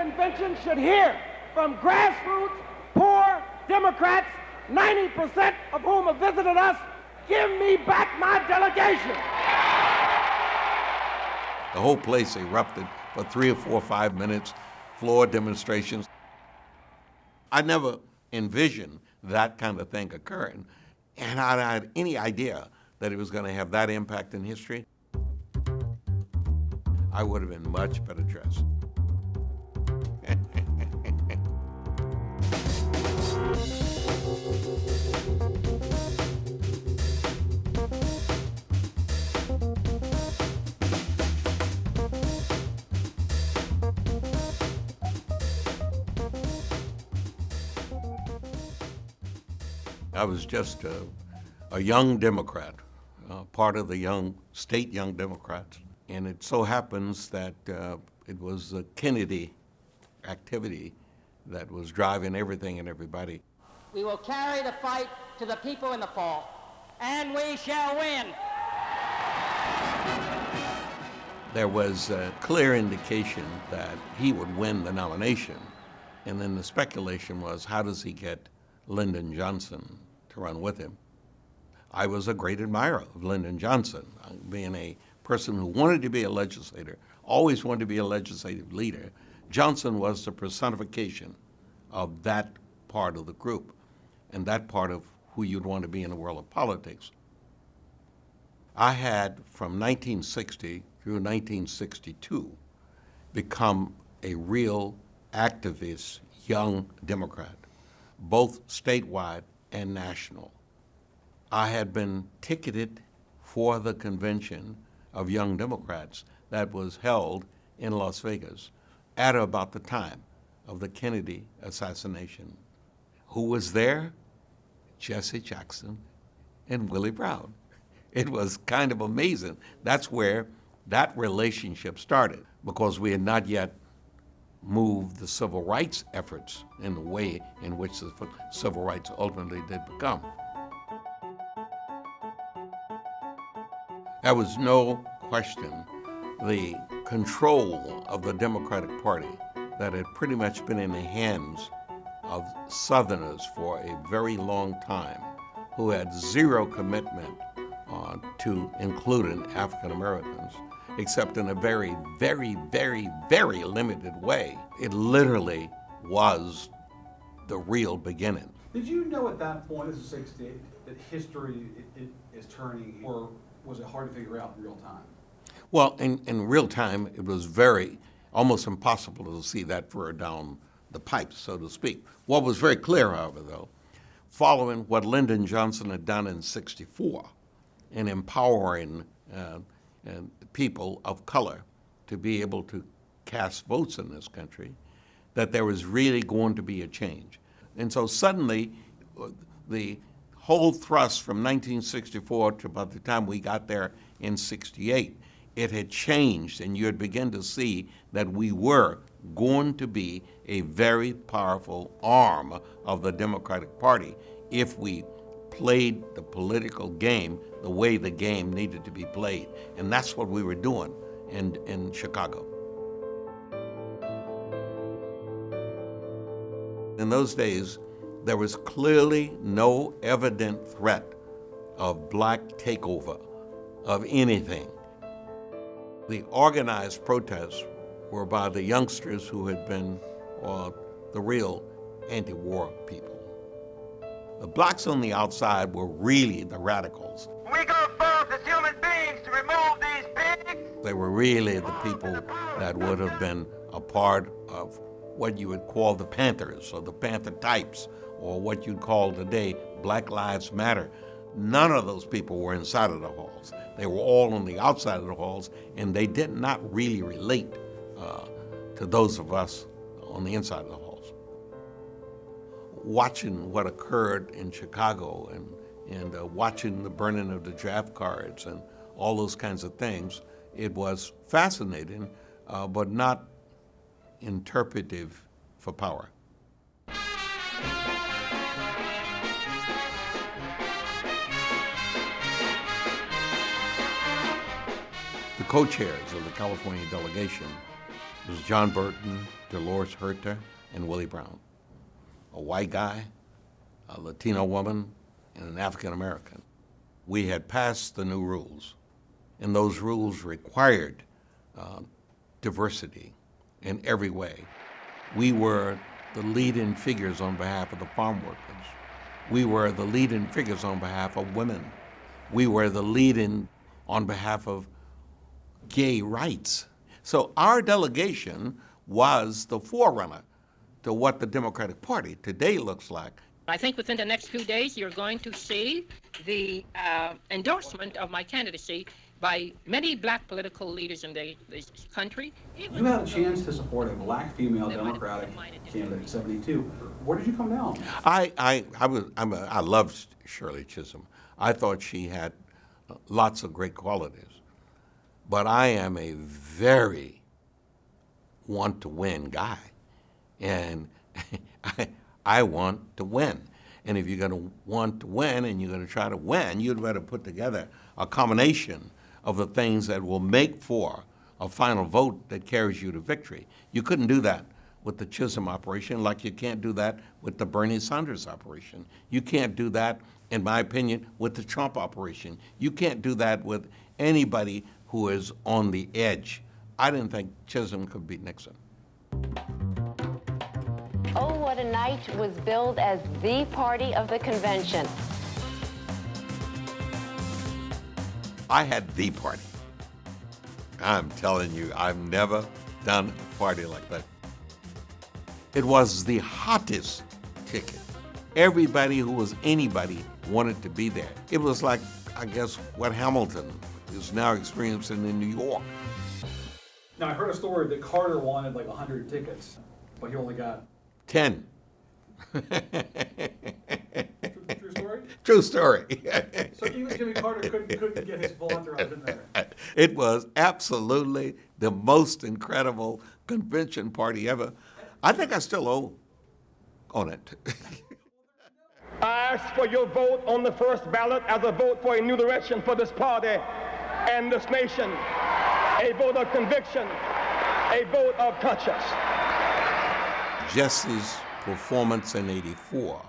convention should hear from grassroots, poor Democrats, 90% of whom have visited us, give me back my delegation. The whole place erupted for 3 or 4 or 5 minutes, floor demonstrations. I never envisioned that kind of thing occurring, and I had any idea that it was going to have that impact in history. I would have been much better dressed. I was just a young Democrat, part of the young Democrats. And it so happens that it was the Kennedy activity that was driving everything and everybody. We will carry the fight to the people in the fall, and we shall win. There was a clear indication that he would win the nomination. And then the speculation was, how does he get Lyndon Johnson to run with him? I was a great admirer of Lyndon Johnson, being a person who wanted to be a legislator, always wanted to be a legislative leader. Johnson was the personification of that part of the group and that part of who you'd want to be in the world of politics. I had, from 1960 through 1962, become a real activist young Democrat, both statewide and national. I had been ticketed for the convention of young Democrats that was held in Las Vegas at about the time of the Kennedy assassination. Who was there? Jesse Jackson and Willie Brown. It was kind of amazing. That's where that relationship started, because we had not yet moved the civil rights efforts in the way in which the civil rights ultimately did become. There was no question the control of the Democratic Party that had pretty much been in the hands of Southerners for a very long time, who had zero commitment to including African Americans, except in a very, very, very, very limited way. It literally was the real beginning. Did you know at that point, as a 68, that history is turning, or was it hard to figure out in real time? Well, in real time, it was almost impossible to see that further down the pipe, so to speak. What was very clear, however, though, following what Lyndon Johnson had done in '64 in empowering people of color to be able to cast votes in this country, that there was really going to be a change. And so suddenly, the whole thrust from 1964 to about the time we got there in '68, it had changed, and you had begun to see that we were going to be a very powerful arm of the Democratic Party if we played the political game the way the game needed to be played. And that's what we were doing in Chicago. In those days, there was clearly no evident threat of black takeover of anything. The organized protests were by the youngsters who had been the real anti-war people. The blacks on the outside were really the radicals. We go forth as human beings to remove these pigs. They were really the people that would have been a part of what you would call the Panthers, or the Panther types, or what you'd call today Black Lives Matter. None of those people were inside of the halls. They were all on the outside of the halls, and they did not really relate to those of us on the inside of the halls. Watching what occurred in Chicago and watching the burning of the draft cards and all those kinds of things, it was fascinating, but not interpretive for power. The co-chairs of the California delegation It was John Burton, Dolores Herter, and Willie Brown. A white guy, a Latino woman, and an African American. We had passed the new rules, and those rules required diversity in every way. We were the leading figures on behalf of the farm workers. We were the leading figures on behalf of women. We were the leading on behalf of gay rights. So our delegation was the forerunner to what the Democratic Party today looks like. I think within the next few days, you're going to see the endorsement of my candidacy by many black political leaders in this country. You had a chance to support a black female Democratic candidate in '72. Where did you come down? I loved Shirley Chisholm. I thought she had lots of great qualities. But I am a very want-to-win guy. And I want to win. And if you're going to want to win and you're going to try to win, you'd better put together a combination of the things that will make for a final vote that carries you to victory. You couldn't do that with the Chisholm operation, like you can't do that with the Bernie Sanders operation. You can't do that, in my opinion, with the Trump operation. You can't do that with anybody who is on the edge. I didn't think Chisholm could beat Nixon. Oh, What a Night was billed as the party of the convention. I had the party. I'm telling you, I've never done a party like that. It was the hottest ticket. Everybody who was anybody wanted to be there. It was like, I guess, what Hamilton is now experiencing in New York. Now, I heard a story that Carter wanted like 100 tickets, but he only got 10. True story? True story. So even Jimmy Carter couldn't get his full entourage in there. It was absolutely the most incredible convention party ever. I think I still owe on it. I ask for your vote on the first ballot as a vote for a new direction for this party and this nation. A vote of conviction, a vote of conscience. Jesse's performance in '84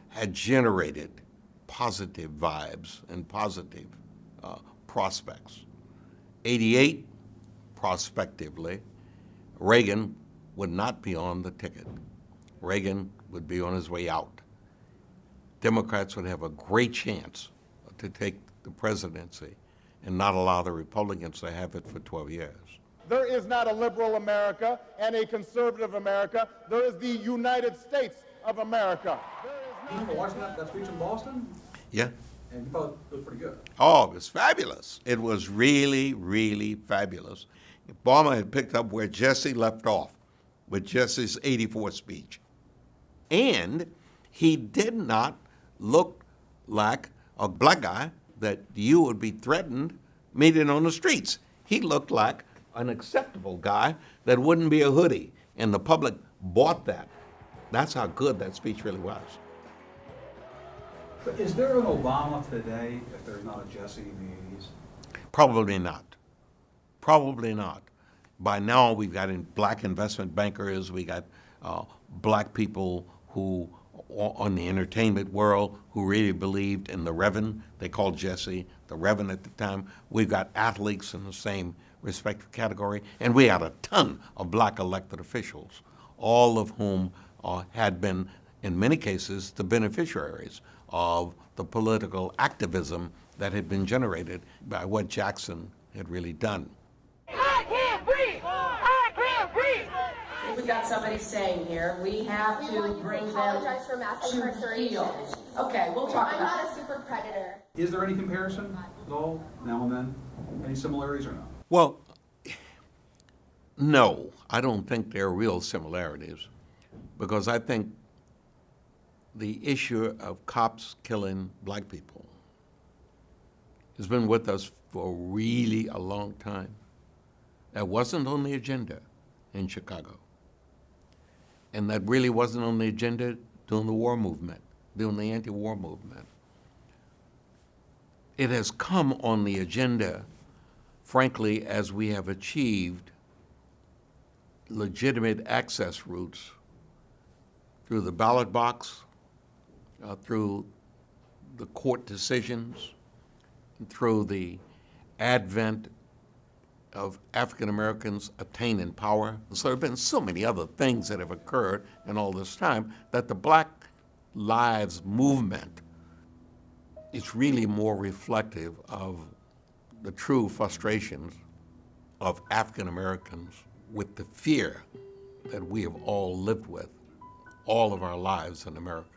had generated positive vibes and positive prospects. '88, prospectively, Reagan would not be on the ticket. Reagan would be on his way out. Democrats would have a great chance to take the presidency and not allow the Republicans to have it for 12 years. There is not a liberal America and a conservative America. There is the United States of America. You remember watching that speech in Boston? Yeah. And you thought it was pretty good. Oh, it was fabulous. It was really, really fabulous. Obama had picked up where Jesse left off with Jesse's '84 speech. And he did not look like a black guy that you would be threatened meeting on the streets. He looked like an acceptable guy that wouldn't be a hoodie, and the public bought that. That's how good that speech really was. But is there an Obama today if there's not a Jesse in the '80s? Probably not. Probably not. By now, we've got black investment bankers, we got black people who, on the entertainment world, who really believed in the Reverend. They called Jesse the Reverend at the time. We've got athletes in the same respective category, and we had a ton of black elected officials, all of whom had been, in many cases, the beneficiaries of the political activism that had been generated by what Jackson had really done. I can't breathe! I can't breathe! We've got somebody saying here, we have to bring them for mass incarceration. heel. Okay, we'll talk I'm about not a super predator. Is there any comparison at all, now and then? Any similarities or no? Well, no, I don't think there are real similarities, because I think the issue of cops killing black people has been with us for really a long time. That wasn't on the agenda in Chicago. And that really wasn't on the agenda during the war movement, during the anti-war movement. It has come on the agenda, frankly, as we have achieved legitimate access routes through the ballot box, through the court decisions, through the advent of African Americans attaining power. So there have been so many other things that have occurred in all this time that the Black Lives Movement is really more reflective of the true frustrations of African Americans with the fear that we have all lived with all of our lives in America.